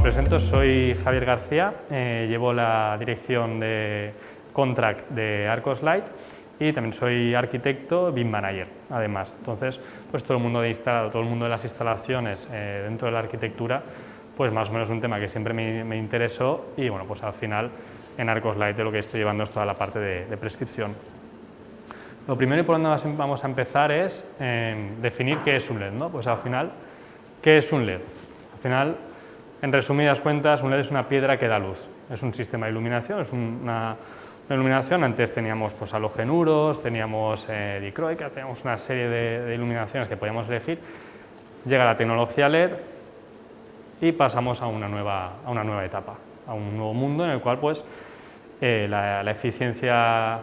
presento, soy Javier García, llevo la dirección de Contract de Arcos-Light y también soy arquitecto BIM Manager, además. Entonces, pues todo el mundo de las instalaciones dentro de la arquitectura, pues más o menos un tema que siempre me interesó y bueno, pues al final en Arcos-Light lo que estoy llevando es toda la parte de prescripción. Lo primero y por donde vamos a empezar es definir qué es un LED, ¿no? Pues al final, ¿qué es un LED? Al final, en resumidas cuentas, un LED es una piedra que da luz. Es un sistema de iluminación, es una iluminación. Antes teníamos pues, halogenuros, teníamos dicroica, teníamos una serie de iluminaciones que podíamos elegir. Llega la tecnología LED y pasamos a una nueva etapa, a un nuevo mundo en el cual pues, la eficiencia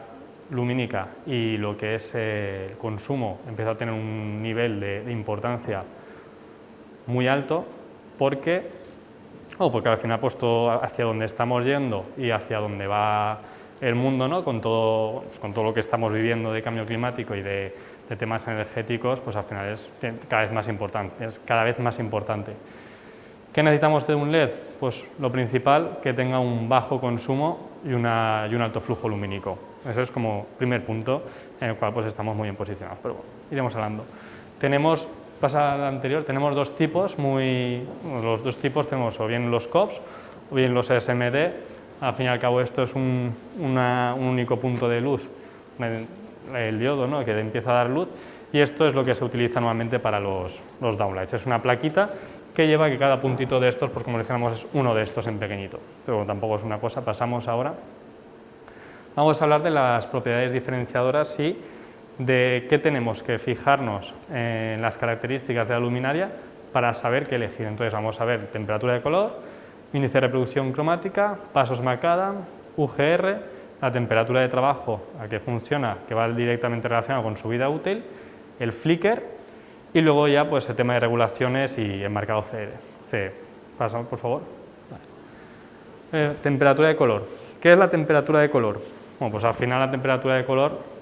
lumínica y lo que es el consumo empieza a tener un nivel de importancia muy alto porque al final pues todo hacia donde estamos yendo y hacia donde va el mundo, ¿no? con todo lo que estamos viviendo de cambio climático y de temas energéticos, pues al final es cada vez más importante. ¿Qué necesitamos de un LED? Pues lo principal, que tenga un bajo consumo y un alto flujo lumínico. Ese es como primer punto en el cual pues estamos muy bien posicionados, pero bueno, iremos hablando. Pasa al anterior, tenemos dos tipos, los dos tipos tenemos o bien los COPS o bien los SMD. Al fin y al cabo esto es un único punto de luz, el diodo, ¿no? que empieza a dar luz, y esto es lo que se utiliza normalmente para los downlights. Es una plaquita que lleva que cada puntito de estos, pues como decíamos, es uno de estos en pequeñito, pero tampoco es una cosa. Pasamos ahora. Vamos a hablar de las propiedades diferenciadoras y de qué tenemos que fijarnos en las características de la luminaria para saber qué elegir. Entonces vamos a ver temperatura de color, índice de reproducción cromática, pasos macadam, UGR, la temperatura de trabajo a que funciona, que va directamente relacionado con su vida útil, el flicker y luego ya pues el tema de regulaciones y el marcado CE. Pasamos, por favor. Temperatura de color. ¿Qué es la temperatura de color? Bueno, pues al final la temperatura de color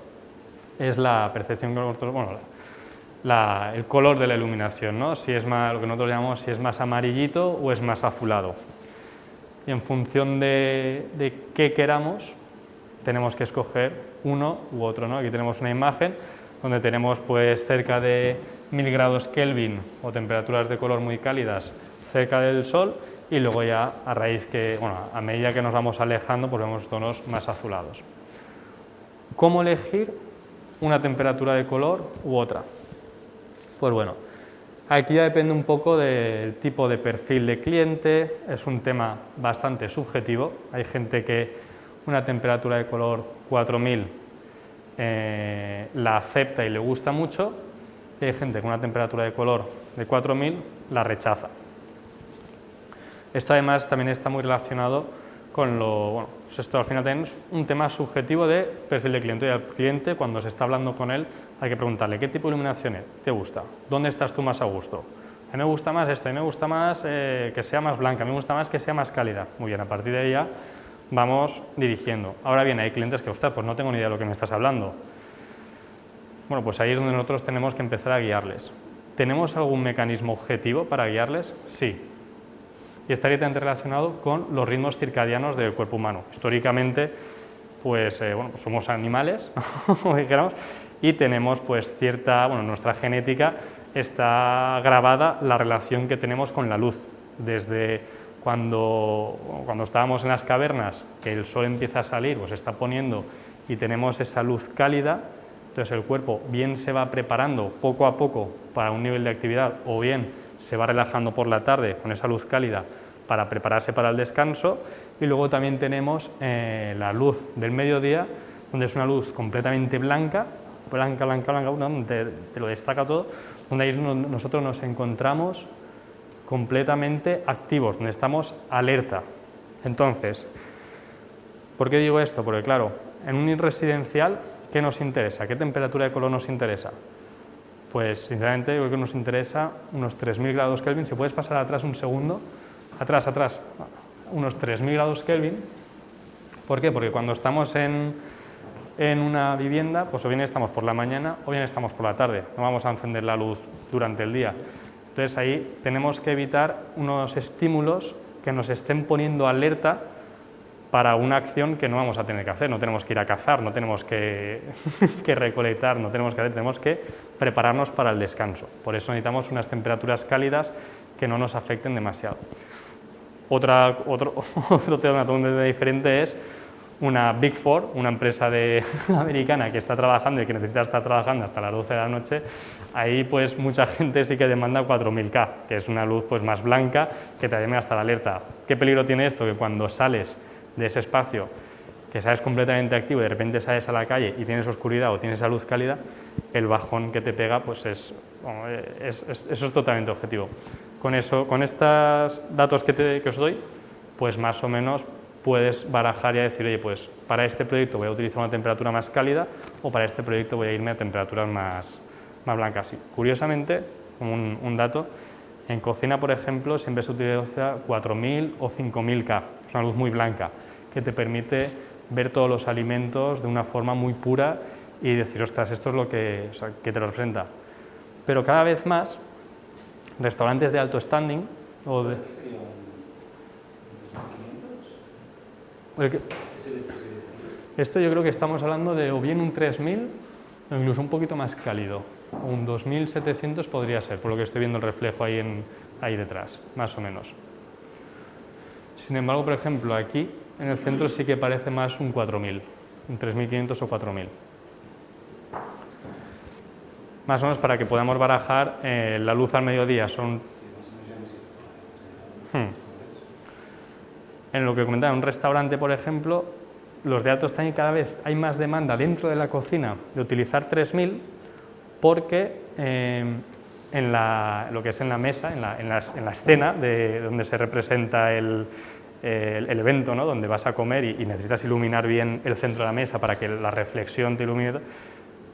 es la percepción que nosotros, el color de la iluminación, ¿no? Si es más, lo que nosotros llamamos si es más amarillito o es más azulado. Y en función de qué queramos, tenemos que escoger uno u otro, ¿no? Aquí tenemos una imagen donde tenemos pues cerca de 1000 grados Kelvin o temperaturas de color muy cálidas cerca del sol y luego ya a medida que nos vamos alejando pues vemos tonos más azulados. ¿Cómo elegir una temperatura de color u otra? Pues bueno, aquí ya depende un poco del tipo de perfil de cliente, es un tema bastante subjetivo. Hay gente que una temperatura de color 4000 la acepta y le gusta mucho, y hay gente con una temperatura de color de 4000 la rechaza. Esto además también está muy relacionado con pues esto al final también es un tema subjetivo de perfil de cliente, y al cliente cuando se está hablando con él hay que preguntarle qué tipo de iluminación te gusta, dónde estás tú más a gusto. A mí me gusta más esto, a mí me gusta más que sea más blanca, a mí me gusta más que sea más cálida. Muy bien, a partir de ahí ya vamos dirigiendo. Ahora bien, hay clientes que, ostras, pues no tengo ni idea de lo que me estás hablando. Bueno, pues ahí es donde nosotros tenemos que empezar a guiarles. ¿Tenemos algún mecanismo objetivo para guiarles? Sí. Y está directamente relacionado con los ritmos circadianos del cuerpo humano. Históricamente, pues somos animales, como dijéramos, y tenemos pues nuestra genética está grabada la relación que tenemos con la luz. Desde cuando estábamos en las cavernas, que el sol empieza a salir, pues se está poniendo y tenemos esa luz cálida, entonces el cuerpo bien se va preparando poco a poco para un nivel de actividad o bien se va relajando por la tarde con esa luz cálida para prepararse para el descanso, y luego también tenemos la luz del mediodía, donde es una luz completamente blanca, donde te lo destaca todo, donde ahí nosotros nos encontramos completamente activos, donde estamos alerta. Entonces, ¿por qué digo esto? Porque claro, en un residencial, ¿qué nos interesa? ¿Qué temperatura de color nos interesa? Pues sinceramente yo creo que nos interesa unos 3000 grados Kelvin. Si puedes pasar atrás un segundo, atrás, unos 3000 grados Kelvin. ¿Por qué? Porque cuando estamos en una vivienda, pues o bien estamos por la mañana o bien estamos por la tarde, no vamos a encender la luz durante el día. Entonces ahí tenemos que evitar unos estímulos que nos estén poniendo alerta para una acción que no vamos a tener que hacer. No tenemos que ir a cazar, no tenemos que recolectar, no tenemos que hacer, tenemos que prepararnos para el descanso. Por eso necesitamos unas temperaturas cálidas que no nos afecten demasiado. Otro tema totalmente diferente es una Big Four, una empresa americana que está trabajando y que necesita estar trabajando hasta las 12 de la noche. Ahí pues mucha gente sí que demanda 4000K, que es una luz pues más blanca que te llame hasta la alerta. ¿Qué peligro tiene esto? Que cuando sales de ese espacio, que sales completamente activo y de repente sales a la calle y tienes oscuridad o tienes esa luz cálida, el bajón que te pega pues eso es totalmente objetivo. Con estos datos que os doy, pues más o menos puedes barajar y decir, oye, pues para este proyecto voy a utilizar una temperatura más cálida o para este proyecto voy a irme a temperaturas más blancas. Y, curiosamente, como un dato, en cocina, por ejemplo, siempre se utiliza 4000 o 5000K, es una luz muy blanca, que te permite ver todos los alimentos de una forma muy pura y decir, ostras, esto es lo que te lo representa. Pero cada vez más, restaurantes de alto standing o de... Esto yo creo que estamos hablando de o bien un 3000 o incluso un poquito más cálido, un 2700 podría ser, por lo que estoy viendo el reflejo ahí detrás, más o menos. Sin embargo, por ejemplo, aquí en el centro sí que parece más un 4000, un 3500 o 4000. Más o menos para que podamos barajar la luz al mediodía son... En lo que comentaba, en un restaurante, por ejemplo, los de alto standing cada vez hay más demanda dentro de la cocina de utilizar 3000 porque lo que es en la mesa, en la escena donde se representa el evento, ¿no? Donde vas a comer y necesitas iluminar bien el centro de la mesa para que la reflexión te ilumine,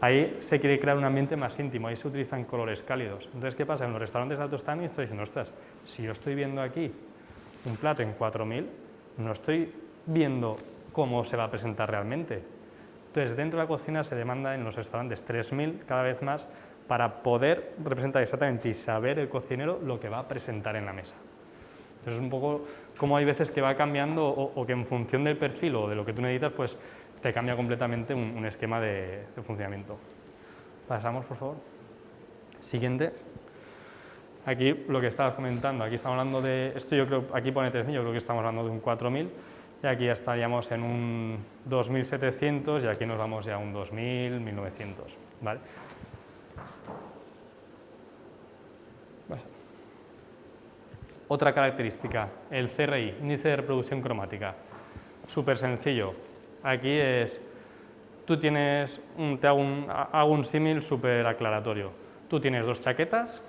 ahí se quiere crear un ambiente más íntimo, ahí se utilizan colores cálidos. Entonces, ¿qué pasa? En los restaurantes de alto standing estoy diciendo, ostras, si yo estoy viendo aquí un plato en 4000, no estoy viendo cómo se va a presentar realmente. Entonces, dentro de la cocina se demanda en los restaurantes 3000 cada vez más para poder representar exactamente y saber el cocinero lo que va a presentar en la mesa. Entonces, es un poco como hay veces que va cambiando o que en función del perfil o de lo que tú necesitas, pues te cambia completamente un esquema de funcionamiento. Pasamos, por favor. Siguiente. Aquí lo que estabas comentando, aquí estamos hablando de, esto yo creo, aquí pone 3000, yo creo que estamos hablando de un 4000, y aquí ya estaríamos en un 2700 y aquí nos vamos ya a un 2000, 1900, ¿vale? Otra característica, el CRI, índice de reproducción cromática. Súper sencillo. Aquí es, hago un símil súper aclaratorio. Tú tienes dos chaquetas,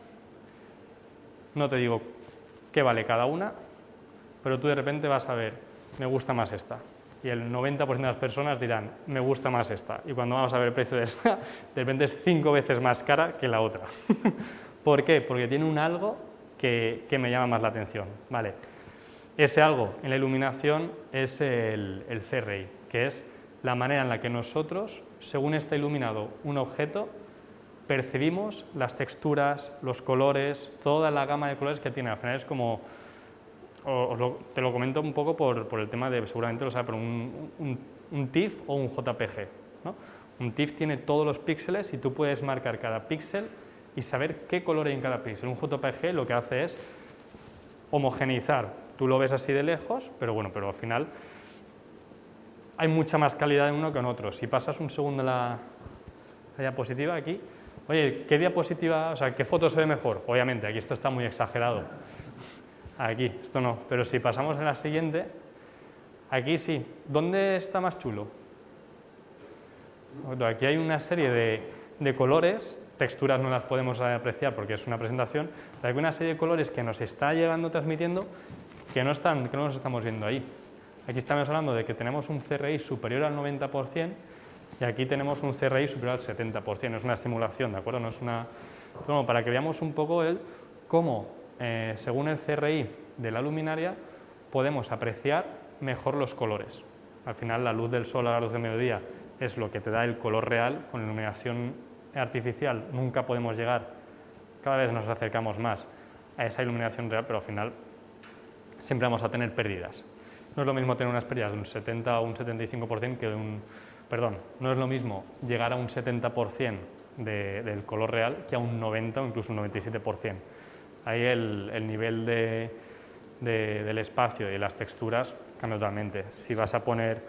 no te digo qué vale cada una, pero tú de repente vas a ver, me gusta más esta. Y el 90% de las personas dirán, me gusta más esta. Y cuando vamos a ver el precio de esa, de repente es 5 veces más cara que la otra. ¿Por qué? Porque tiene un algo que me llama más la atención. Vale. Ese algo en la iluminación es el CRI, que es la manera en la que nosotros, según está iluminado un objeto, percibimos las texturas, los colores, toda la gama de colores que tiene. Al final es como, te lo comento un poco por el tema de, seguramente lo sabes, pero un TIFF o un JPG, ¿no? Un TIFF tiene todos los píxeles y tú puedes marcar cada píxel y saber qué color hay en cada píxel. Un JPG lo que hace es homogeneizar. Tú lo ves así de lejos, pero bueno, pero al final hay mucha más calidad en uno que en otro. Si pasas un segundo la diapositiva aquí, oye, ¿qué diapositiva, o sea, qué foto se ve mejor? Obviamente, aquí esto está muy exagerado. Aquí, esto no, pero si pasamos a la siguiente, aquí sí. ¿Dónde está más chulo? Aquí hay una serie de colores, texturas no las podemos apreciar porque es una presentación, pero hay una serie de colores que nos está llegando, transmitiendo, que no nos estamos viendo ahí. Aquí estamos hablando de que tenemos un CRI superior al 90% y aquí tenemos un CRI superior al 70%. Es una simulación, ¿de acuerdo? No es una... Bueno, para que veamos un poco cómo, según el CRI de la luminaria, podemos apreciar mejor los colores. Al final, la luz del sol a la luz del mediodía es lo que te da el color real. Con la iluminación artificial nunca podemos llegar, cada vez nos acercamos más a esa iluminación real, pero al final siempre vamos a tener pérdidas. No es lo mismo tener unas pérdidas de un 70 o un 75% que de un... Perdón, no es lo mismo llegar a un 70% del color real que a un 90 o incluso un 97%. Ahí el nivel del espacio y las texturas cambia totalmente. Si vas a poner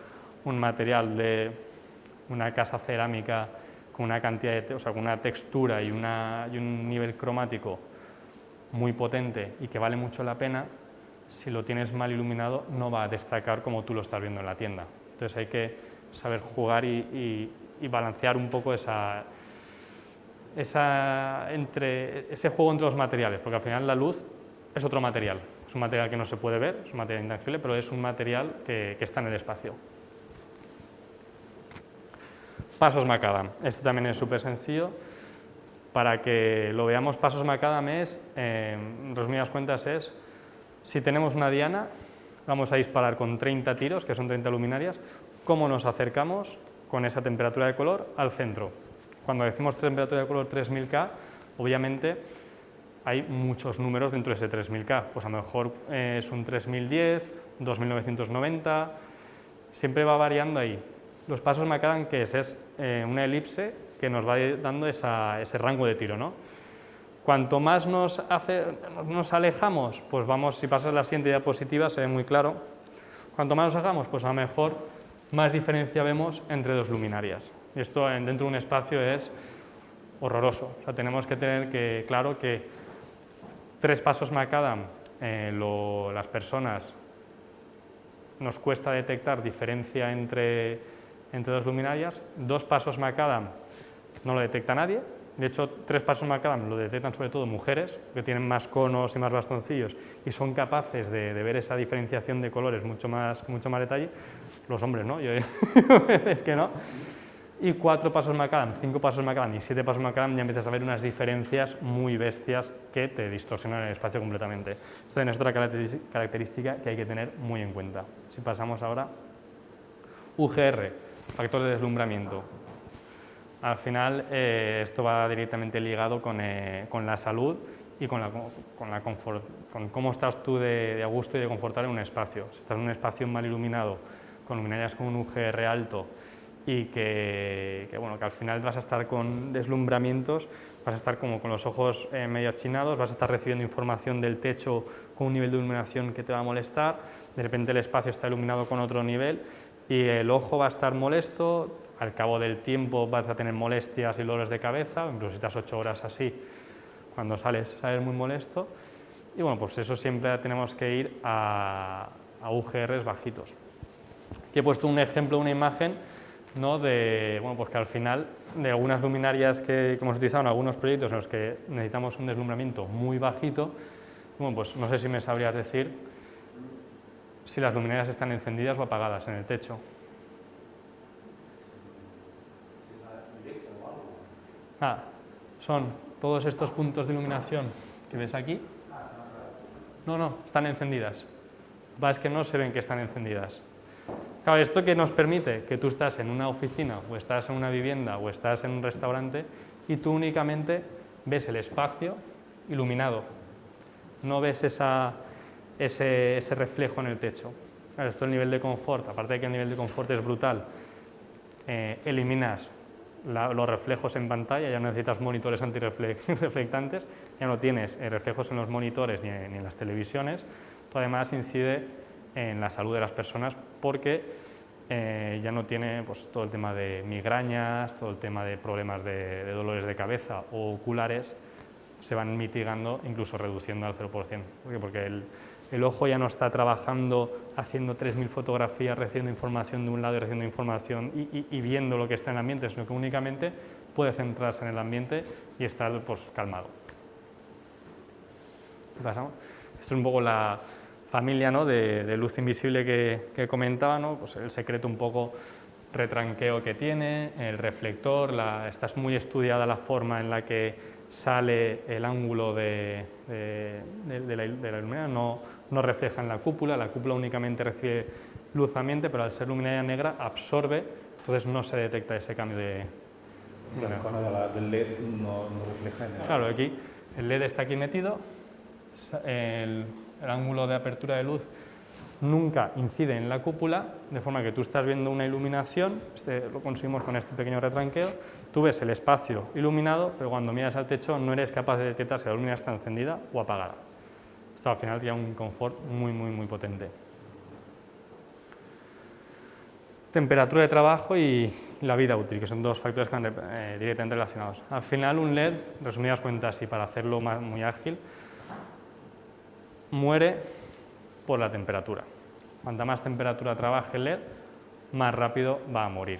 un material de una casa cerámica con una cantidad de, o sea, con una textura y un nivel cromático muy potente y que vale mucho la pena, si lo tienes mal iluminado no va a destacar como tú lo estás viendo en la tienda. Entonces hay que saber jugar y balancear un poco ese juego entre los materiales, porque al final la luz es otro material, es un material que no se puede ver, es un material intangible, pero es un material que está en el espacio. Pasos macadam, esto también es súper sencillo. Para que lo veamos, pasos macadam es, en resumidas cuentas, es si tenemos una diana, vamos a disparar con 30 tiros, que son 30 luminarias, ¿cómo nos acercamos con esa temperatura de color al centro? Cuando decimos temperatura de color 3000K, obviamente hay muchos números dentro de ese 3000K, pues a lo mejor es un 3010, 2990, siempre va variando ahí. Los pasos macadam, ¿qué es? Es una elipse que nos va dando ese rango de tiro, ¿no? Cuanto más nos alejamos, pues vamos, si pasas la siguiente diapositiva se ve muy claro, cuanto más nos alejamos, pues a lo mejor más diferencia vemos entre dos luminarias. Y esto dentro de un espacio es horroroso, o sea, tenemos que tener claro que 3 pasos macadam, las personas nos cuesta detectar diferencia entre dos luminarias, 2 pasos macadam no lo detecta nadie. De hecho, 3 pasos macadam lo detectan sobre todo mujeres, que tienen más conos y más bastoncillos y son capaces de ver esa diferenciación de colores mucho más detalle. Los hombres, ¿no? Yo es que no. Y 4 pasos macadam, 5 pasos macadam y 7 pasos macadam ya empiezas a ver unas diferencias muy bestias que te distorsionan el espacio completamente. Entonces, es otra característica que hay que tener muy en cuenta. Si pasamos ahora, UGR, factor de deslumbramiento. Al final, esto va directamente ligado con la salud y con cómo estás tú de a gusto y de confortable en un espacio. Si estás en un espacio mal iluminado, con luminarias con un UGR alto y que al final vas a estar con deslumbramientos, vas a estar como con los ojos medio achinados, vas a estar recibiendo información del techo con un nivel de iluminación que te va a molestar, de repente el espacio está iluminado con otro nivel y el ojo va a estar molesto. Al cabo del tiempo vas a tener molestias y dolores de cabeza, incluso si estás 8 horas así, cuando sales muy molesto. Y bueno, pues eso siempre tenemos que ir a UGRs bajitos. Aquí he puesto un ejemplo, una imagen, ¿no? Pues que al final de algunas luminarias que hemos utilizado en algunos proyectos en los que necesitamos un deslumbramiento muy bajito, bueno, pues no sé si me sabrías decir si las luminarias están encendidas o apagadas en el techo. Son todos estos puntos de iluminación que ves aquí. No, están encendidas. Es que no se ven que están encendidas. Claro, ¿esto qué nos permite? Que tú estás en una oficina, o estás en una vivienda, o estás en un restaurante, y tú únicamente ves el espacio iluminado. No ves ese reflejo en el techo. Claro, esto es el nivel de confort. Aparte de que el nivel de confort es brutal, eliminas los reflejos en pantalla, ya no necesitas monitores antirreflectantes, ya no tienes reflejos en los monitores ni en las televisiones. Esto además incide en la salud de las personas porque ya no tiene pues, todo el tema de migrañas, todo el tema de problemas de dolores de cabeza o oculares, se van mitigando, incluso reduciendo al 0%. ¿Por qué? Porque el ojo ya no está trabajando haciendo 3000 fotografías, recibiendo información de un lado y recibiendo información y viendo lo que está en el ambiente, sino que únicamente puede centrarse en el ambiente y estar pues, calmado. ¿Pasamos? Esto es un poco la familia, ¿no? de luz invisible que comentaba, ¿no? Pues el secreto un poco retranqueo que tiene, el reflector, está muy estudiada la forma en la que sale el ángulo de la luminaria, no refleja en la cúpula únicamente recibe luz ambiente, pero al ser luminaria negra absorbe, entonces no se detecta ese cambio de... El icono del LED no refleja en el... Claro, aquí el LED está aquí metido, el ángulo de apertura de luz nunca incide en la cúpula, de forma que tú estás viendo una iluminación, lo conseguimos con este pequeño retranqueo, tú ves el espacio iluminado, pero cuando miras al techo no eres capaz de detectar si la luz está encendida o apagada. Esto al final tiene un confort muy potente. Temperatura de trabajo y la vida útil, que son dos factores que van directamente relacionados. Al final un LED, resumidas cuentas y para hacerlo muy ágil, muere por la temperatura. Cuanta más temperatura trabaje el LED, más rápido va a morir.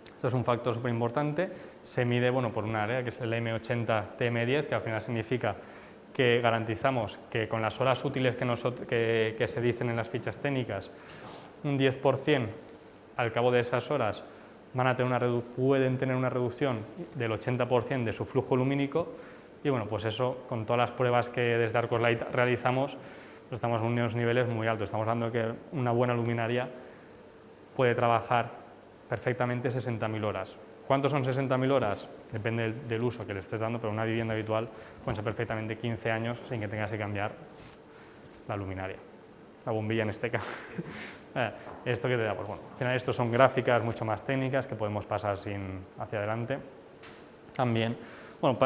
Esto es un factor súper importante, se mide por una área que es el M80TM10, que al final significa que garantizamos que con las horas útiles que se dicen en las fichas técnicas, un 10% al cabo de esas horas pueden tener una reducción del 80% de su flujo lumínico y pues eso, con todas las pruebas que desde Arcoslight realizamos, pues estamos en unos niveles muy altos. Estamos hablando de que una buena luminaria puede trabajar perfectamente 60.000 horas. ¿Cuántos son 60.000 horas? Depende del uso que le estés dando, pero una vivienda habitual puede ser perfectamente 15 años sin que tengas que cambiar la luminaria, la bombilla en este caso. Esto que te da, al final esto son gráficas mucho más técnicas que podemos pasar hacia adelante. También,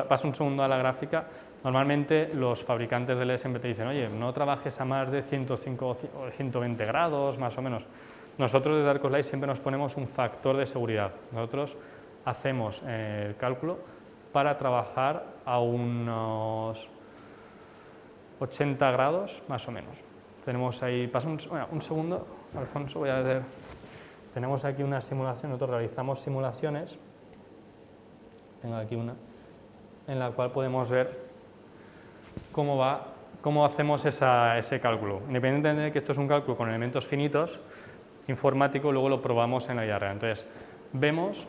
paso un segundo a la gráfica. Normalmente los fabricantes del LED siempre te dicen, oye, no trabajes a más de 105 o 120 grados, más o menos. Nosotros desde Arcoslight siempre nos ponemos un factor de seguridad. Nosotros hacemos el cálculo para trabajar a unos 80 grados, más o menos. Tenemos ahí, pasa un segundo, Alfonso, voy a ver. Tenemos aquí una simulación, nosotros realizamos simulaciones. Tengo aquí una, en la cual podemos ver cómo hacemos ese cálculo. Independientemente de que esto es un cálculo con elementos finitos, informático, luego lo probamos en la vida real. Entonces, vemos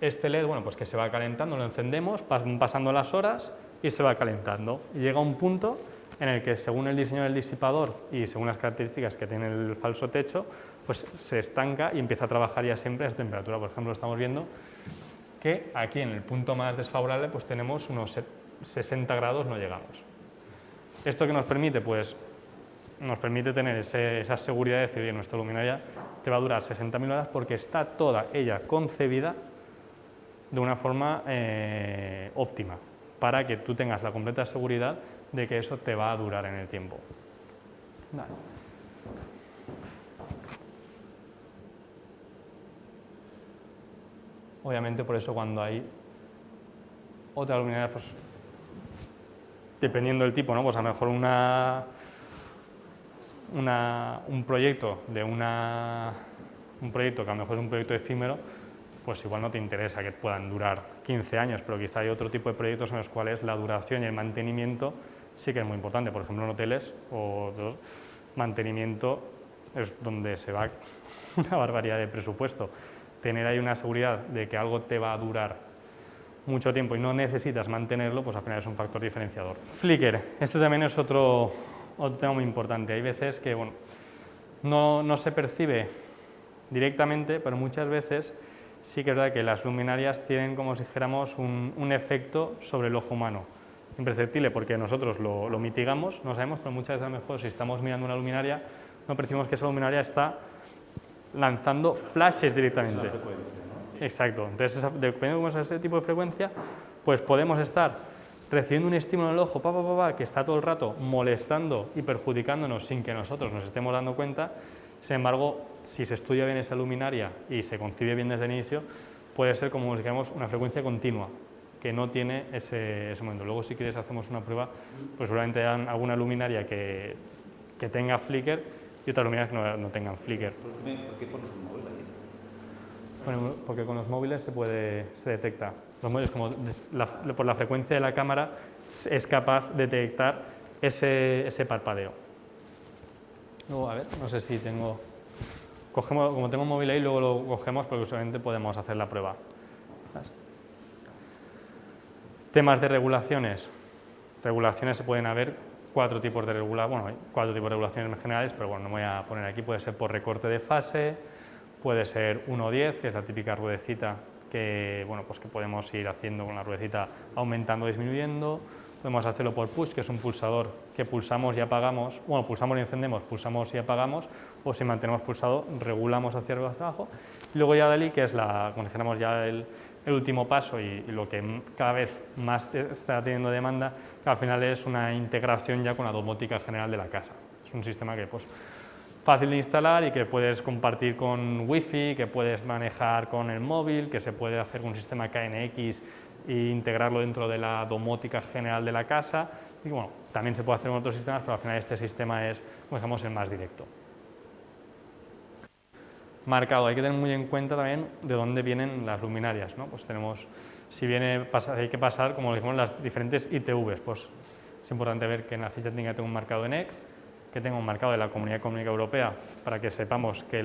este LED, pues que se va calentando, lo encendemos, van pasando las horas y se va calentando. Y llega un punto en el que, según el diseño del disipador y según las características que tiene el falso techo, pues se estanca y empieza a trabajar ya siempre a esa temperatura. Por ejemplo, estamos viendo que aquí en el punto más desfavorable pues tenemos unos 60 grados, no llegamos. ¿Esto qué nos permite? Pues nos permite tener esa seguridad de decir, oye, nuestra luminaria te va a durar 60.000 horas porque está toda ella concebida de una forma óptima, para que tú tengas la completa seguridad de que eso te va a durar en el tiempo. Vale. Obviamente, por eso cuando hay otra luminaria, pues dependiendo del tipo, ¿no? Pues a lo mejor un proyecto que a lo mejor es un proyecto efímero, pues igual no te interesa que puedan durar 15 años, pero quizá hay otro tipo de proyectos en los cuales la duración y el mantenimiento sí que es muy importante. Por ejemplo, en hoteles mantenimiento es donde se va una barbaridad de presupuesto. Tener ahí una seguridad de que algo te va a durar mucho tiempo y no necesitas mantenerlo, pues al final es un factor diferenciador. Flicker, esto también es otro tema muy importante. Hay veces que no se percibe directamente, pero muchas veces sí que es verdad que las luminarias tienen, como si dijéramos, un efecto sobre el ojo humano. Imperceptible, porque nosotros lo mitigamos, no sabemos, pero muchas veces a lo mejor si estamos mirando una luminaria no percibimos que esa luminaria está lanzando flashes directamente. Es la frecuencia, ¿no? Exacto. Entonces, dependiendo de ese tipo de frecuencia, pues podemos estar recibiendo un estímulo en el ojo, que está todo el rato molestando y perjudicándonos sin que nosotros nos estemos dando cuenta. Sin embargo, si se estudia bien esa luminaria y se concibe bien desde el inicio, puede ser como digamos una frecuencia continua, que no tiene ese momento. Luego, si quieres, hacemos una prueba, pues seguramente hay alguna luminaria que tenga flicker y otras luminarias que no tengan flicker. ¿Por qué pones un móvil ahí? Bueno, porque con los móviles se detecta. Los móviles, por la frecuencia de la cámara, es capaz de detectar ese parpadeo. Luego, a ver, no sé si tengo... como tengo un móvil ahí, luego lo cogemos porque usualmente podemos hacer la prueba. Temas de regulaciones. Regulaciones se pueden haber cuatro tipos de regulaciones generales, pero no me voy a poner aquí. Puede ser por recorte de fase, puede ser 1:10, que es la típica ruedecita que, que podemos ir haciendo con la ruedecita aumentando o disminuyendo. podemos hacerlo por push, que es un pulsador que pulsamos y apagamos, bueno, pulsamos y encendemos, pulsamos y apagamos, o si mantenemos pulsado, regulamos hacia arriba o hacia abajo. Y luego ya DALI, que es como dijéramos ya el último paso y lo que cada vez más está teniendo demanda, que al final es una integración ya con la domótica general de la casa. Es un sistema que pues fácil de instalar y que puedes compartir con Wi-Fi, que puedes manejar con el móvil, que se puede hacer con un sistema KNX e integrarlo dentro de la domótica general de la casa. Y bueno, también se puede hacer con otros sistemas, pero al final este sistema es, como digamos, el más directo. Marcado, hay que tener muy en cuenta también de dónde vienen las luminarias, ¿no? Pues tenemos, si viene, hay que pasar, como dijimos, las diferentes ITVs, pues es importante ver que en la ficha técnica tengo un marcado de NEC, que tengo un marcado de la Comunidad Económica Europea, para que sepamos que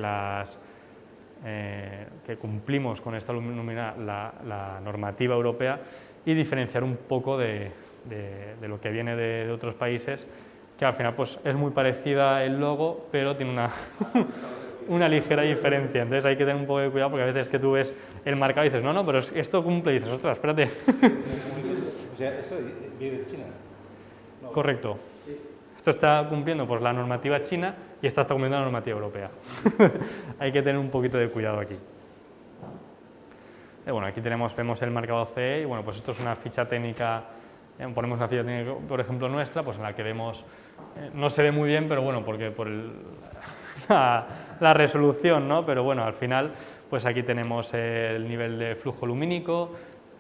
que cumplimos con esta la normativa europea, y diferenciar un poco de lo que viene de otros países, que al final pues, es muy parecida el logo, pero tiene una ligera diferencia. Entonces hay que tener un poco de cuidado, porque a veces que tú ves el marcado y dices, no, pero esto cumple, y dices, ostras, espérate. O sea, ¿esto viene de China? No. Correcto. Esto está cumpliendo pues, la normativa china y esta está cumpliendo la normativa europea. Hay que tener un poquito de cuidado aquí. Bueno, aquí vemos el marcado CE y bueno, pues esto es una ficha técnica, ponemos una ficha técnica, por ejemplo, nuestra, pues en la que vemos, no se ve muy bien, pero bueno, porque por la resolución, ¿no? Pero bueno, al final, pues aquí tenemos el nivel de flujo lumínico,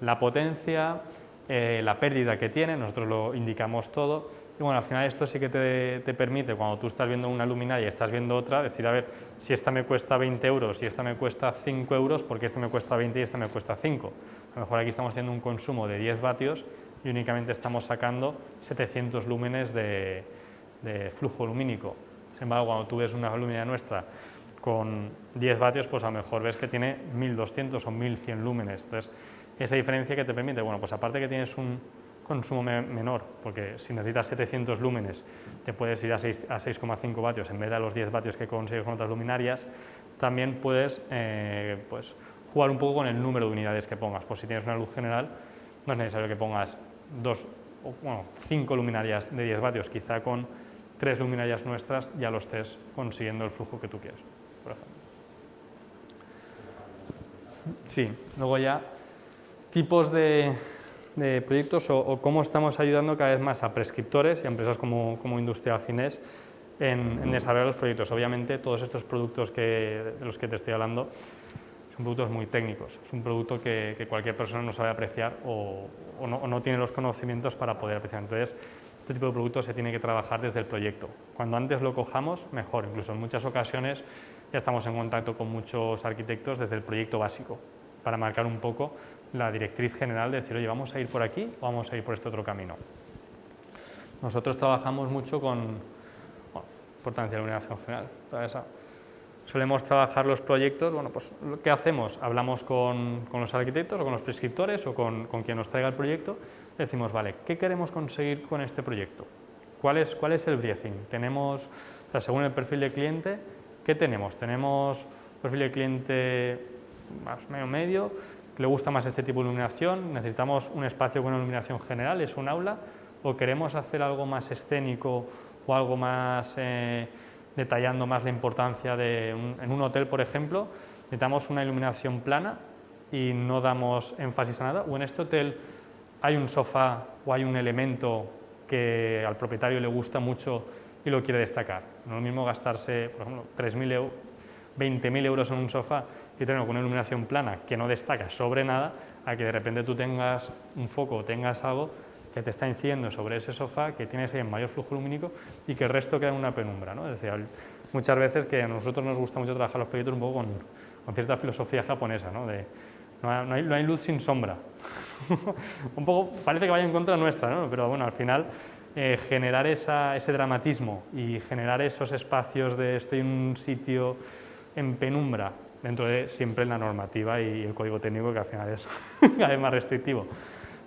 la potencia, la pérdida que tiene, nosotros lo indicamos todo. Y bueno, al final esto sí que te permite, cuando tú estás viendo una luminaria y estás viendo otra, decir, a ver, si esta me cuesta 20 euros y esta me cuesta 5 euros, ¿por qué esta me cuesta 20 y esta me cuesta 5? A lo mejor aquí estamos haciendo un consumo de 10 vatios y únicamente estamos sacando 700 lúmenes de flujo lumínico. Sin embargo, cuando tú ves una luminaria nuestra con 10 vatios, pues a lo mejor ves que tiene 1200 o 1100 lúmenes. Entonces, esa diferencia que te permite, bueno, pues aparte que tienes un consumo menor, porque si necesitas 700 lúmenes te puedes ir a 6,5 vatios en vez de a los 10 vatios que consigues con otras luminarias, también puedes pues, jugar un poco con el número de unidades que pongas. Pues si tienes una luz general, no es necesario que pongas 5 luminarias de 10 vatios, quizá con 3 luminarias nuestras ya lo estés consiguiendo el flujo que tú quieres, por ejemplo. Sí, luego ya tipos de proyectos o cómo estamos ayudando cada vez más a prescriptores y a empresas como Industrial Ginés en desarrollar los proyectos. Obviamente todos estos productos de los que te estoy hablando son productos muy técnicos, es un producto que cualquier persona no sabe apreciar o no tiene los conocimientos para poder apreciar. Entonces, este tipo de productos se tiene que trabajar desde el proyecto. Cuando antes lo cojamos, mejor. Incluso en muchas ocasiones ya estamos en contacto con muchos arquitectos desde el proyecto básico, para marcar un poco la directriz general de decir, oye, ¿vamos a ir por aquí o vamos a ir por este otro camino? Nosotros trabajamos mucho con importancia de la iluminación general. Solemos trabajar los proyectos, bueno, pues ¿qué hacemos? Hablamos con los arquitectos o con los prescriptores o con quien nos traiga el proyecto, decimos, vale, ¿qué queremos conseguir con este proyecto? ¿Cuál es el briefing? Tenemos, o sea, según el perfil de cliente, ¿qué tenemos? Tenemos perfil de cliente más medio, que le gusta más este tipo de iluminación, necesitamos un espacio con una iluminación general, es un aula, o queremos hacer algo más escénico o algo más detallando más la importancia en un hotel, por ejemplo, necesitamos una iluminación plana y no damos énfasis a nada, o en este hotel hay un sofá o hay un elemento que al propietario le gusta mucho y lo quiere destacar. No es lo mismo gastarse, por ejemplo, 3.000 euros, 20.000 euros en un sofá y tenerlo con una iluminación plana que no destaca sobre nada, a que de repente tú tengas un foco o tengas algo que te está incidiendo sobre ese sofá, que tienes ahí en mayor flujo lumínico y que el resto queda en una penumbra, ¿no? Es decir, muchas veces que a nosotros nos gusta mucho trabajar los proyectos un poco con cierta filosofía japonesa, ¿no? No hay luz sin sombra. Un poco parece que vaya en contra nuestra, ¿no? Pero bueno, al final generar ese dramatismo y generar esos espacios de estoy en un sitio en penumbra, dentro de siempre la normativa y el código técnico, que al final es cada vez más restrictivo.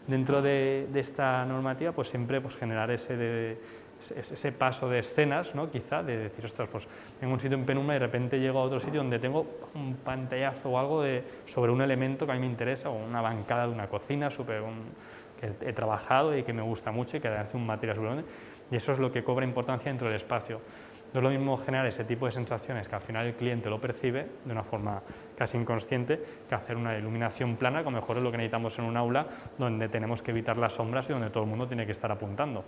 Dentro de esta normativa, pues siempre pues, generar ese paso de escenas, ¿no? Quizá, de decir, ostras, pues tengo un sitio en penumbra y de repente llego a otro sitio donde tengo un pantallazo o algo sobre un elemento que a mí me interesa, o una bancada de una cocina, que he trabajado y que me gusta mucho y que hace un material súper, y eso es lo que cobra importancia dentro del espacio. No es lo mismo generar ese tipo de sensaciones que al final el cliente lo percibe de una forma casi inconsciente que hacer una iluminación plana, que a lo mejor es lo que necesitamos en un aula donde tenemos que evitar las sombras y donde todo el mundo tiene que estar apuntando.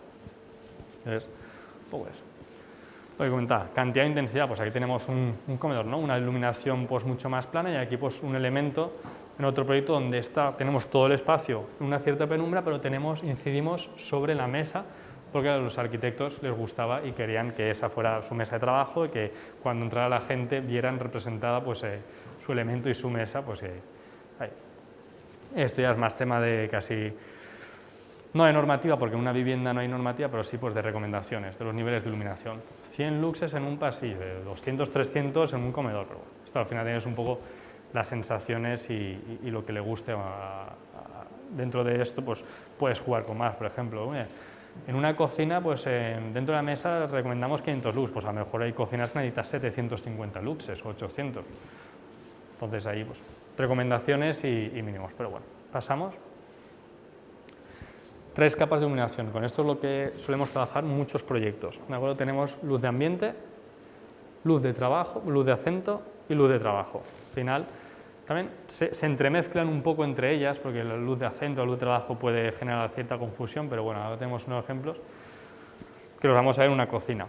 Entonces, un poco eso. Lo que comentaba, cantidad e intensidad, pues aquí tenemos un comedor, ¿no? Una iluminación pues mucho más plana y aquí pues un elemento en otro proyecto donde tenemos todo el espacio en una cierta penumbra, pero incidimos sobre la mesa porque a los arquitectos les gustaba y querían que esa fuera su mesa de trabajo y que cuando entrara la gente vieran representada pues, su elemento y su mesa. Pues, ahí. Esto ya es más tema de casi, no de normativa, porque en una vivienda no hay normativa, pero sí pues, de recomendaciones, de los niveles de iluminación. 100 luxes en un pasillo, 200, 300 en un comedor. Pero bueno, esto al final tienes un poco las sensaciones y lo que le guste. Dentro de esto pues, puedes jugar con más, por ejemplo. En una cocina, pues dentro de la mesa recomendamos 500 lux, pues a lo mejor hay cocinas que necesitas 750 luxes o 800. Entonces ahí, pues, recomendaciones y mínimos. Pero bueno, pasamos. 3 capas de iluminación. Con esto es lo que solemos trabajar muchos proyectos. ¿De acuerdo? Tenemos luz de ambiente, luz de trabajo, luz de acento y luz de trabajo. Al final, también se entremezclan un poco entre ellas, porque la luz de acento, la luz de trabajo puede generar cierta confusión, pero bueno, ahora tenemos unos ejemplos que los vamos a ver en una cocina.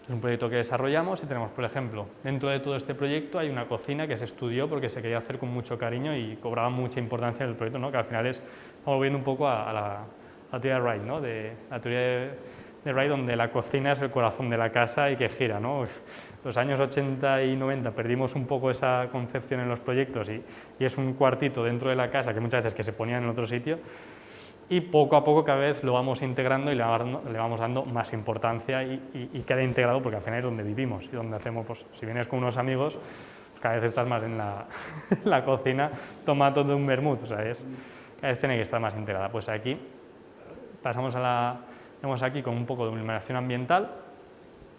Es un proyecto que desarrollamos y tenemos, por ejemplo, dentro de todo este proyecto hay una cocina que se estudió porque se quería hacer con mucho cariño y cobraba mucha importancia en el proyecto, ¿no? Que al final es, vamos viendo un poco a la teoría de Wright, ¿no? La teoría de Wright, donde la cocina es el corazón de la casa y que gira, ¿no? Los años 80 y 90 perdimos un poco esa concepción en los proyectos y es un cuartito dentro de la casa que muchas veces que se ponía en otro sitio y poco a poco cada vez lo vamos integrando y le vamos dando más importancia y queda integrado porque al final es donde vivimos y donde hacemos, pues, si vienes con unos amigos, pues cada vez estás más en la cocina tomando un vermut, o sea, cada vez tiene que estar más integrada. Pues aquí pasamos tenemos aquí con un poco de iluminación ambiental,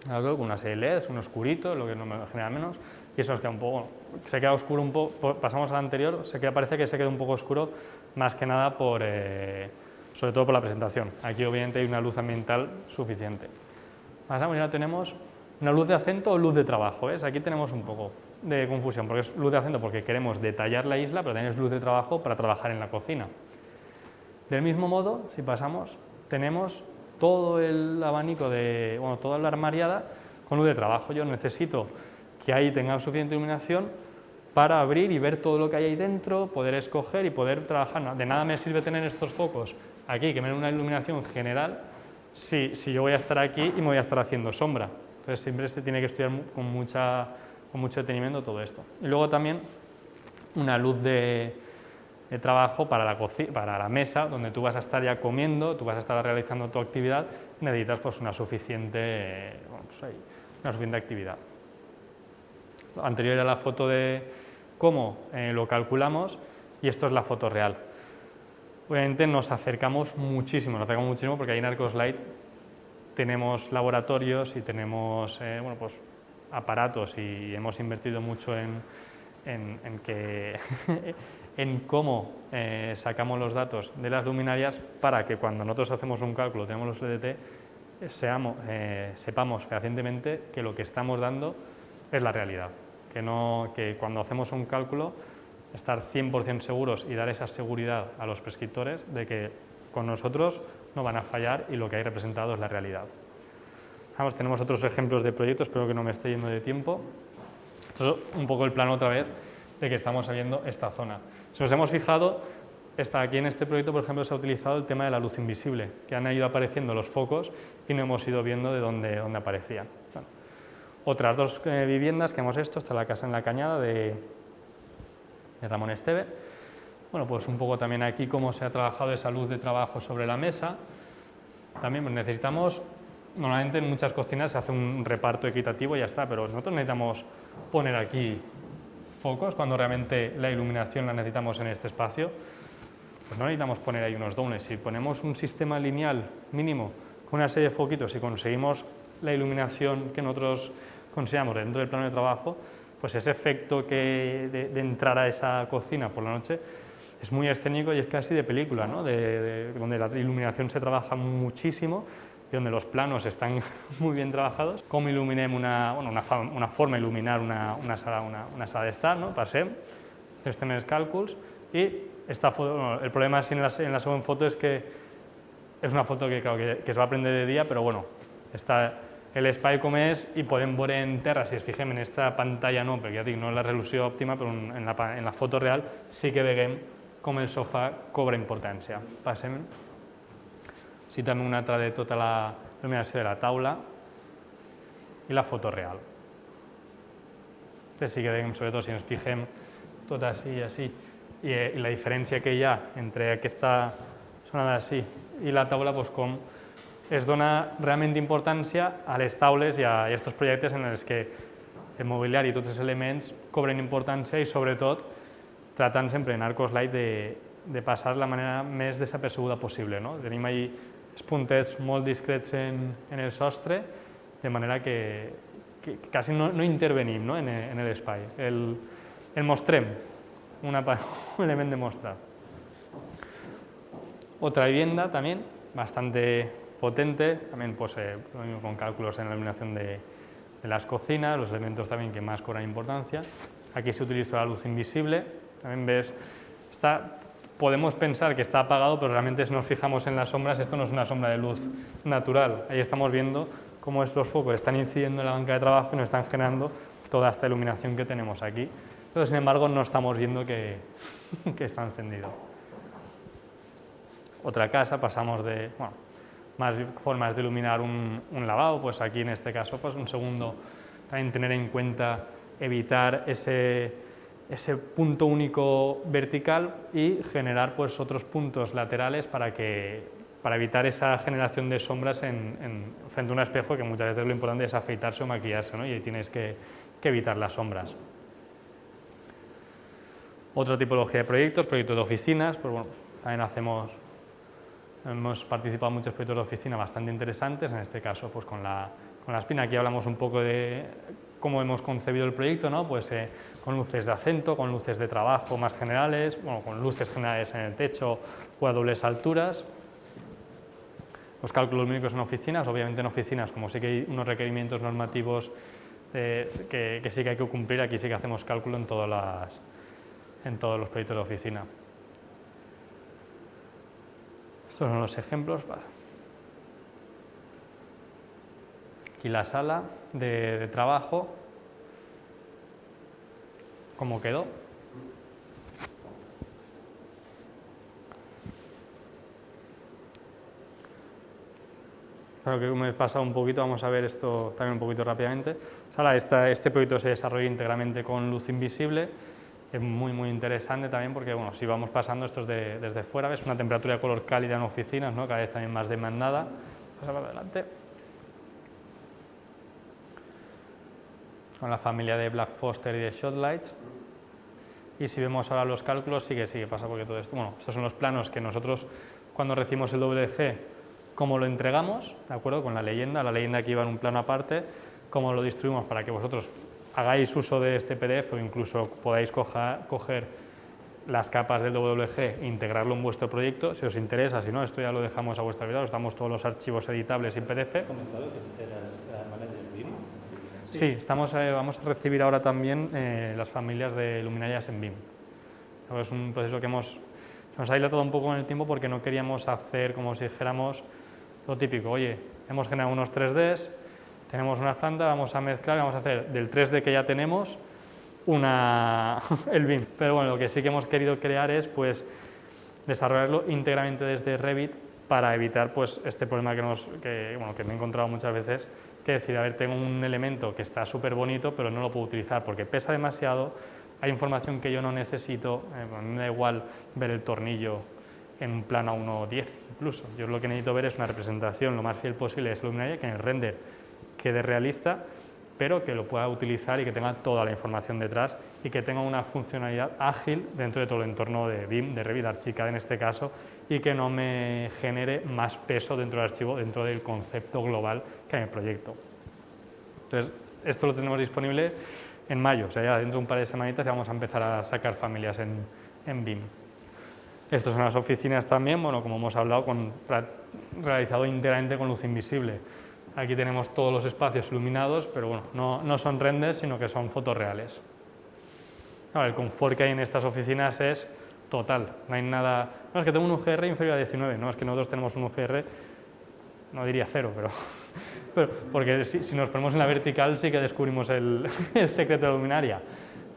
con una serie de LEDs, un oscurito, lo que no me genera menos, y eso nos queda un poco, bueno, se queda oscuro un poco, pasamos al anterior, parece que se queda un poco oscuro, más que nada sobre todo por la presentación. Aquí obviamente hay una luz ambiental suficiente. Pasamos y ahora tenemos una luz de acento o luz de trabajo, ¿ves? Aquí tenemos un poco de confusión, porque es luz de acento porque queremos detallar la isla, pero también es luz de trabajo para trabajar en la cocina. Del mismo modo, si pasamos, tenemos todo el abanico toda la armariada con luz de trabajo. Yo necesito que ahí tenga suficiente iluminación para abrir y ver todo lo que hay ahí dentro, poder escoger y poder trabajar. De nada me sirve tener estos focos aquí, que me den una iluminación general, si yo voy a estar aquí y me voy a estar haciendo sombra. Entonces siempre se tiene que estudiar con mucho detenimiento todo esto. Y luego también una luz de trabajo para la mesa, donde tú vas a estar ya comiendo, tú vas a estar realizando tu actividad, necesitas pues, una suficiente actividad. Lo anterior era la foto de cómo lo calculamos y esto es la foto real. Obviamente nos acercamos muchísimo porque ahí en Arcoslight tenemos laboratorios y tenemos pues, aparatos y hemos invertido mucho en cómo sacamos los datos de las luminarias para que cuando nosotros hacemos un cálculo, tenemos los LDT, sepamos fehacientemente que lo que estamos dando es la realidad, que cuando hacemos un cálculo estar 100% seguros y dar esa seguridad a los prescriptores de que con nosotros no van a fallar y lo que hay representado es la realidad. Vamos, tenemos otros ejemplos de proyectos, espero que no me esté yendo de tiempo. Esto es un poco el plano otra vez de que estamos viendo esta zona. Si nos hemos fijado, aquí en este proyecto, por ejemplo, se ha utilizado el tema de la luz invisible, que han ido apareciendo los focos y no hemos ido viendo de dónde aparecían. Bueno, otras 2 viviendas que hemos esta la casa en la Cañada de Ramón Esteve. Bueno, pues un poco también aquí cómo se ha trabajado esa luz de trabajo sobre la mesa. También pues, necesitamos, normalmente en muchas cocinas se hace un reparto equitativo y ya está, pero nosotros necesitamos poner aquí focos cuando realmente la iluminación la necesitamos en este espacio. Pues no necesitamos poner ahí unos dobles. Si ponemos un sistema lineal mínimo con una serie de foquitos y conseguimos la iluminación que nosotros consideramos dentro del plano de trabajo, pues ese efecto de entrar a esa cocina por la noche es muy escénico y es casi de película, ¿no? Donde la iluminación se trabaja muchísimo y donde los planos están muy bien trabajados. Com il·luminem una forma d'il·luminar una sala d'estar, no? Passem, fem els càlculs i esta foto, el problema en la següent foto és que és una foto que es va prendre de dia, però bueno, està l'espai com és i podem veure en terra, si es fixem en aquesta pantalla no, perquè ja dic, no és la resolució òptima, però en la foto real sí que veiem com el sofà cobra importància. Passem. Sí, també una altra de tota la il·luminació de la taula i la foto real. Sí que veiem, sobretot si ens fixem tot així i així, i la diferència que hi ha entre aquesta zona d'ací i la taula, com es dona realment importància a les taules i a aquests projectes en els que el mobiliari i tots els elements cobren importància i sobretot tratant sempre en Arcos-Light de passar la manera més desapercebuda possible. Tenim ahí els puntets molt discrets en el sostre, de manera que quasi no intervenim en l'espai. El mostrem, un element de mostrar. Otra vivienda también, bastante potente, también con cálculos en la iluminación de las cocinas, los elementos también que más cobran importancia. Aquí se utiliza la luz invisible, también ves, podemos pensar que está apagado, pero realmente si nos fijamos en las sombras, esto no es una sombra de luz natural. Ahí estamos viendo cómo los focos están incidiendo en la banca de trabajo y nos están generando toda esta iluminación que tenemos aquí. Pero sin embargo no estamos viendo que está encendido. Otra casa, pasamos de más formas de iluminar un lavabo, pues aquí en este caso un segundo, también tener en cuenta evitar ese punto único vertical y generar otros puntos laterales para evitar esa generación de sombras frente a un espejo, que muchas veces lo importante es afeitarse o maquillarse, y ahí tienes que evitar las sombras. Otra tipología de proyectos de oficinas, también hemos participado en muchos proyectos de oficina bastante interesantes, en este caso con la espina. Aquí hablamos un poco de cómo hemos concebido el proyecto, con luces de acento, con luces de trabajo más generales, con luces generales en el techo o a dobles alturas. Los cálculos lumínicos en oficinas, obviamente en oficinas, como sí que hay unos requerimientos normativos que sí que hay que cumplir, aquí sí que hacemos cálculo en todos los proyectos de oficina. Estos son los ejemplos. Aquí la sala de trabajo, cómo quedó. Claro que me he pasado un poquito, vamos a ver esto también un poquito rápidamente. Este proyecto se desarrolla íntegramente con luz invisible. Es muy interesante también porque si vamos pasando esto es desde fuera, ves una temperatura de color cálida en oficinas, cada vez también más demandada. Pasa para adelante. Con la familia de Black Foster y de Shotlights. Y si vemos ahora los cálculos, sí que pasa porque todo esto. Estos son los planos que nosotros cuando recibimos el WG, cómo lo entregamos, ¿de acuerdo? Con la leyenda aquí va en un plano aparte, cómo lo distribuimos para que vosotros hagáis uso de este PDF o incluso podáis coger las capas del WG e integrarlo en vuestro proyecto, si os interesa. Si no, esto ya lo dejamos a vuestra vida, os damos todos los archivos editables en PDF. ¿Has comentado que eras manager BIM? Sí, vamos a recibir ahora también las familias de luminarias en BIM. Es un proceso que nos ha dilatado un poco en el tiempo porque no queríamos hacer, como si dijéramos, lo típico. Oye, hemos generado unos 3Ds, tenemos unas plantas, vamos a mezclar y vamos a hacer del 3D que ya tenemos el BIM. Pero bueno, lo que sí que hemos querido crear es desarrollarlo íntegramente desde Revit para evitar este problema que me he encontrado muchas veces, que decir, a ver, tengo un elemento que está súper bonito, pero no lo puedo utilizar porque pesa demasiado, hay información que yo no necesito, me da igual ver el tornillo en un plano a 1.10 incluso. Yo lo que necesito ver es una representación lo más fiel posible de esa luminaria, que en el render quede realista, pero que lo pueda utilizar y que tenga toda la información detrás y que tenga una funcionalidad ágil dentro de todo el entorno de BIM, de Revit, Archicad en este caso, y que no me genere más peso dentro del archivo, dentro del concepto global que hay en el proyecto. Entonces, esto lo tenemos disponible en mayo, o sea, ya dentro de un par de semanitas ya vamos a empezar a sacar familias en BIM. Estas son las oficinas también, bueno, como hemos hablado, realizado íntegramente con luz invisible. Aquí tenemos todos los espacios iluminados, pero bueno, no son renders, sino que son fotos reales. Ahora, el confort que hay en estas oficinas es total, no hay nada... No, es que tengo un UGR inferior a 19, no, es que nosotros tenemos un UGR, no diría 0, pero porque si nos ponemos en la vertical sí que descubrimos el secreto de la luminaria.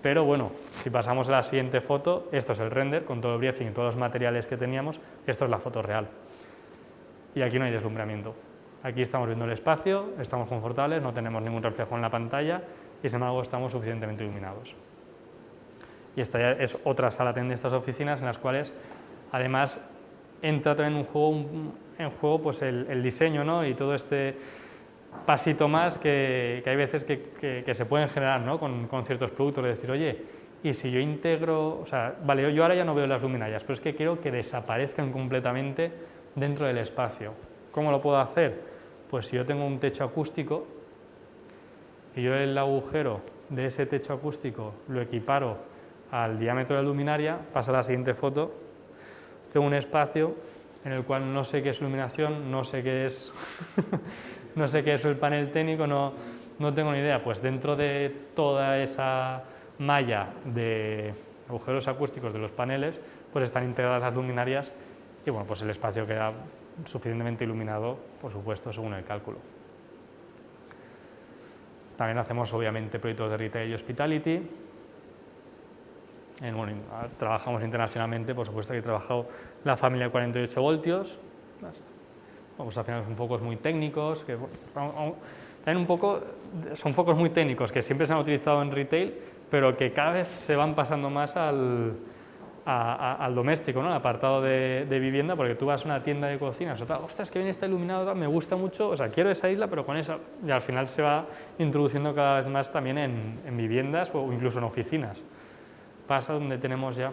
Pero bueno, si pasamos a la siguiente foto, esto es el render con todo el briefing y todos los materiales que teníamos, esto es la foto real. Y aquí no hay deslumbramiento. Aquí estamos viendo el espacio, estamos confortables, no tenemos ningún reflejo en la pantalla y sin embargo estamos suficientemente iluminados. Y esta ya es otra sala de estas oficinas en las cuales además entra también en juego pues el diseño, ¿no? Y todo este pasito más que hay veces que se pueden generar, ¿no? con ciertos productos, de decir, oye, y si yo integro, o sea, vale, yo ahora ya no veo las luminarias, pero es que quiero que desaparezcan completamente dentro del espacio. ¿Cómo lo puedo hacer? Pues si yo tengo un techo acústico y yo el agujero de ese techo acústico lo equiparo al diámetro de la luminaria, pasa a la siguiente foto, tengo un espacio en el cual no sé qué es iluminación, no sé qué es, no sé qué es el panel técnico, no tengo ni idea. Pues dentro de toda esa malla de agujeros acústicos de los paneles, pues están integradas las luminarias y bueno, pues el espacio queda suficientemente iluminado, por supuesto, según el cálculo. También hacemos obviamente proyectos de retail y hospitality. Bueno, trabajamos internacionalmente, por supuesto que he trabajado la familia de 48 voltios, pues al final son focos muy técnicos, que también un poco son focos muy técnicos que siempre se han utilizado en retail, pero que cada vez se van pasando más al doméstico, ¿no? Al apartado de vivienda, porque tú vas a una tienda de cocinas, ostras, que bien está iluminado, me gusta mucho, o sea, quiero esa isla, pero con esa, y al final se va introduciendo cada vez más también en viviendas o incluso en oficinas. Pasa donde tenemos ya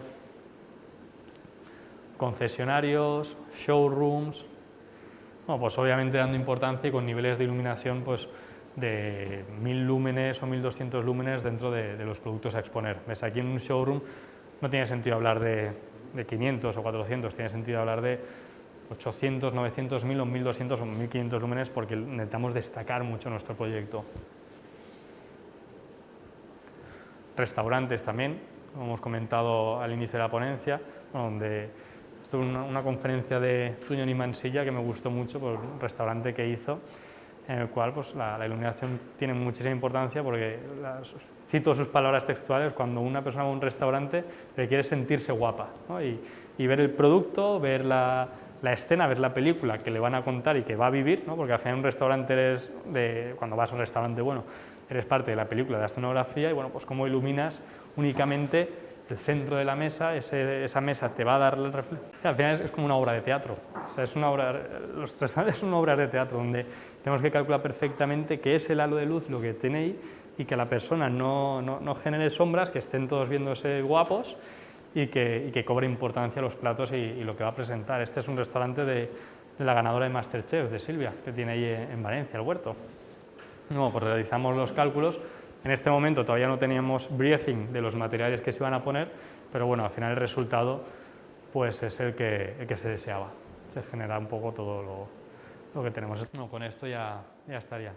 concesionarios, showrooms, bueno, pues obviamente dando importancia y con niveles de iluminación pues de 1000 lúmenes o 1200 lúmenes dentro de los productos a exponer. ¿Ves? Aquí en un showroom no tiene sentido hablar de 500 o 400, tiene sentido hablar de 800, 900, 1000 o 1200 o 1500 lúmenes porque necesitamos destacar mucho nuestro proyecto. Restaurantes también, como hemos comentado al inicio de la ponencia, donde estuve en una conferencia de Tuñón y Mansilla que me gustó mucho por un restaurante que hizo, en el cual pues, la iluminación tiene muchísima importancia porque, cito sus palabras textuales, cuando una persona va a un restaurante requiere sentirse guapa, ¿no? y ver el producto, ver la escena, ver la película que le van a contar y que va a vivir, ¿no? Porque al final un restaurante cuando vas a un restaurante bueno, eres parte de la película, de la escenografía y bueno, pues cómo iluminas únicamente el centro de la mesa, esa mesa te va a dar el reflejo. Al final es como una obra de teatro, o sea, los restaurantes son obras de teatro donde tenemos que calcular perfectamente qué es el halo de luz, lo que tiene ahí y que la persona no genere sombras, que estén todos viéndose guapos y que cobre importancia los platos y lo que va a presentar. Este es un restaurante de la ganadora de Masterchef, de Silvia, que tiene ahí en Valencia, el Huerto. No, pues realizamos los cálculos. En este momento todavía no teníamos briefing de los materiales que se iban a poner, pero bueno, al final el resultado pues es el que se deseaba. Se genera un poco todo lo que tenemos. No, con esto ya estaría.